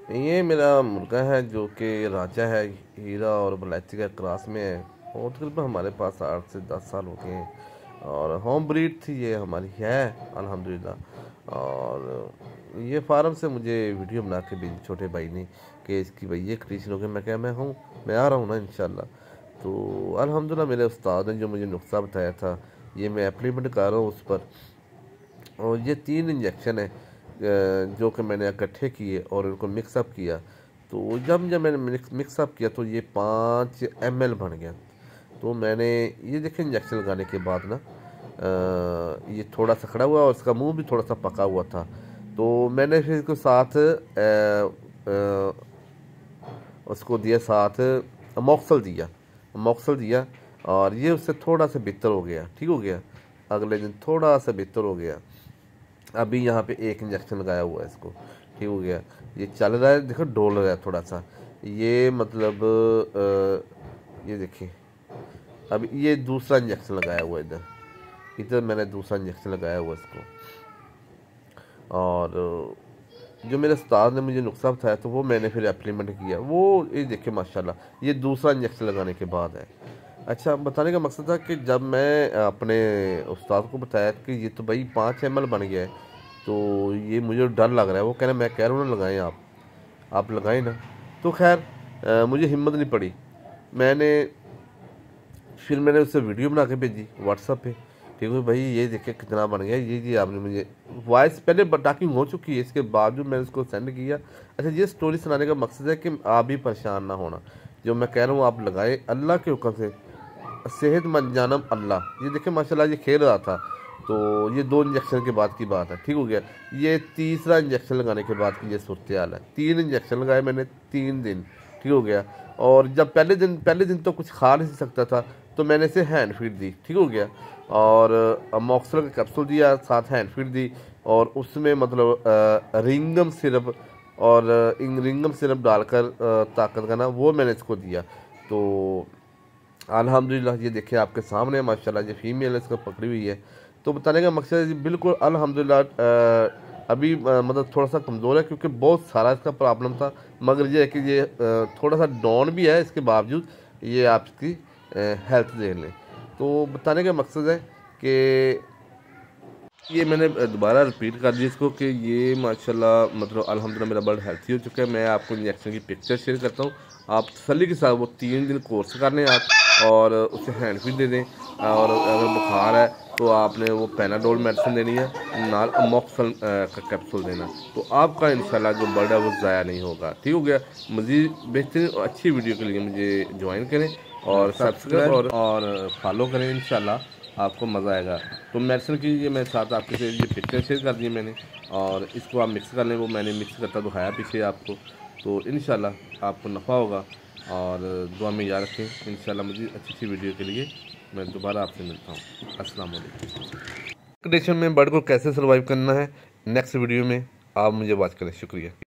ये मेरा मुर्गा है जो कि राजा है, हीरा और बलैती का क्रॉस में है। और तकरीबन हमारे पास 8 से 10 साल हो गए हैं और होम ब्रीड थी, ये हमारी है अल्हम्दुलिल्लाह। और ये फार्म से मुझे वीडियो बना के भेजी छोटे भाई ने कि इसकी भाई ये कंडीशन हो गई। मैं क्या, मैं हूँ, मैं आ रहा हूँ ना इंशाल्लाह। तो अल्हम्दुलिल्लाह मेरे उस्ताद ने जो मुझे नुस्खा बताया था ये मैं एप्लीमेंट कर रहा हूँ उस पर। और ये 3 इंजेक्शन है जो कि मैंने इकट्ठे किए और उनको मिक्सअप किया। तो जब जब मैंने मिक्सअप किया तो ये 5 ml बन गया। तो मैंने ये देखे इंजेक्शन लगाने के बाद ना ये थोड़ा सा खड़ा हुआ और इसका मुंह भी थोड़ा सा पका हुआ था। तो मैंने फिर इसको साथ उसको दिया, साथ अमोक्सल दिया, अमोक्सल दिया। और ये उससे थोड़ा सा बेहतर हो गया, ठीक हो गया। अगले दिन थोड़ा सा बेहतर हो गया। अभी यहाँ पे 1 इंजेक्शन लगाया हुआ है इसको, ठीक हो गया। ये चल रहा है, देखो डोल रहा है थोड़ा सा, ये मतलब ये देखिए। अब ये दूसरा इंजेक्शन लगाया हुआ है, इधर इधर मैंने दूसरा इंजेक्शन लगाया हुआ है इसको। और जो मेरे उस्ताद ने मुझे नुस्खा बताया तो वो मैंने फिर एप्लीमेंट किया। वो ये देखिए माशाल्लाह ये दूसरा इंजेक्शन लगाने के बाद है। अच्छा, बताने का मकसद था कि जब मैं अपने उस्ताद को बताया कि ये तो भाई 5 ml बन गया है, तो ये मुझे डर लग रहा है। वो कह रहे मैं कह रहा हूँ ना लगाएं आप लगाएं ना। तो खैर मुझे हिम्मत नहीं पड़ी। मैंने फिर मैंने उससे वीडियो बना के भेजी व्हाट्सअप पे, ठीक है भाई ये देखिए कितना बन गया। ये आपने मुझे वॉइस पहले टॉकिंग हो चुकी है, इसके बावजूद मैंने उसको सेंड किया। अच्छा, ये स्टोरी सुनाने का मकसद है कि आप भी परेशान ना होना। जो मैं कह रहा हूँ आप लगाए अल्लाह के हुक्म से, सेहतमंद जानम अल्लाह। ये देखिए माशाल्लाह ये खेल रहा था। तो ये 2 इंजेक्शन के बाद की बात है, ठीक हो गया। ये तीसरा इंजेक्शन लगाने के बाद की ये सूरत हाल है। 3 इंजेक्शन लगाए मैंने 3 दिन, ठीक हो गया। और जब पहले दिन तो कुछ खा नहीं सकता था, तो मैंने इसे हैंड फीड दी, ठीक हो गया। और अमोक्सल का कैप्सूल दिया, साथ हैंड फीड दी। और उसमें मतलब रिंगम सिरप और रिंगम सिरप डालकर ताकत का ना वो मैंने इसको दिया। तो अल्हम्दुलिल्लाह ये देखिए आपके सामने माशाल्लाह ये फीमेल है, इसको पकड़ी हुई है। तो बताने का मकसद है जी बिल्कुल अल्हम्दुलिल्लाह अभी मतलब थोड़ा सा कमज़ोर है क्योंकि बहुत सारा इसका प्रॉब्लम था। मगर ये है कि ये थोड़ा सा डाउन भी है, इसके बावजूद ये आपकी हेल्थ देख लें। तो बताने का मकसद है कि ये मैंने दोबारा रिपीट कर दिया इसको कि ये माशाल्लाह मतलब अल्हम्दुलिल्लाह मेरा बर्ड हेल्थी हो चुका है। मैं आपको इंजेक्शन की पिक्चर शेयर करता हूँ, आप तसल्ली के साथ वो 3 दिन कोर्स कर लें आप और उसे हैंड फीड दे दें। और अगर बुखार है तो आपने वो पैनाडोल मेडिसिन देनी है, नाल अमोक्सल का कैप्सूल देना। तो आपका इंशाल्लाह जो बर्ड है वो ज़ाया नहीं होगा, ठीक हो गया। मज़ीद बेहतरीन और अच्छी वीडियो के लिए मुझे ज्वाइन करें और सब्सक्राइब और फॉलो करें, इंशाल्लाह आपको मज़ा आएगा। तो मेडिसिन की ये मैं साथ आपके से ये पिक्चर शेयर कर दी मैंने, और इसको आप मिक्स कर लें। वो मैंने मिक्स करता दिखाया पीछे आपको। तो इंशाल्लाह आपको नफ़ा होगा और दुआ में याद रखें। इंशाल्लाह मुझे अच्छी अच्छी वीडियो के लिए मैं दोबारा आपसे मिलता हूँ। अस्सलाम वालेकुम। कंडीशन में बर्ड को कैसे सर्वाइव करना है नेक्स्ट वीडियो में आप मुझे वॉच करें। शुक्रिया।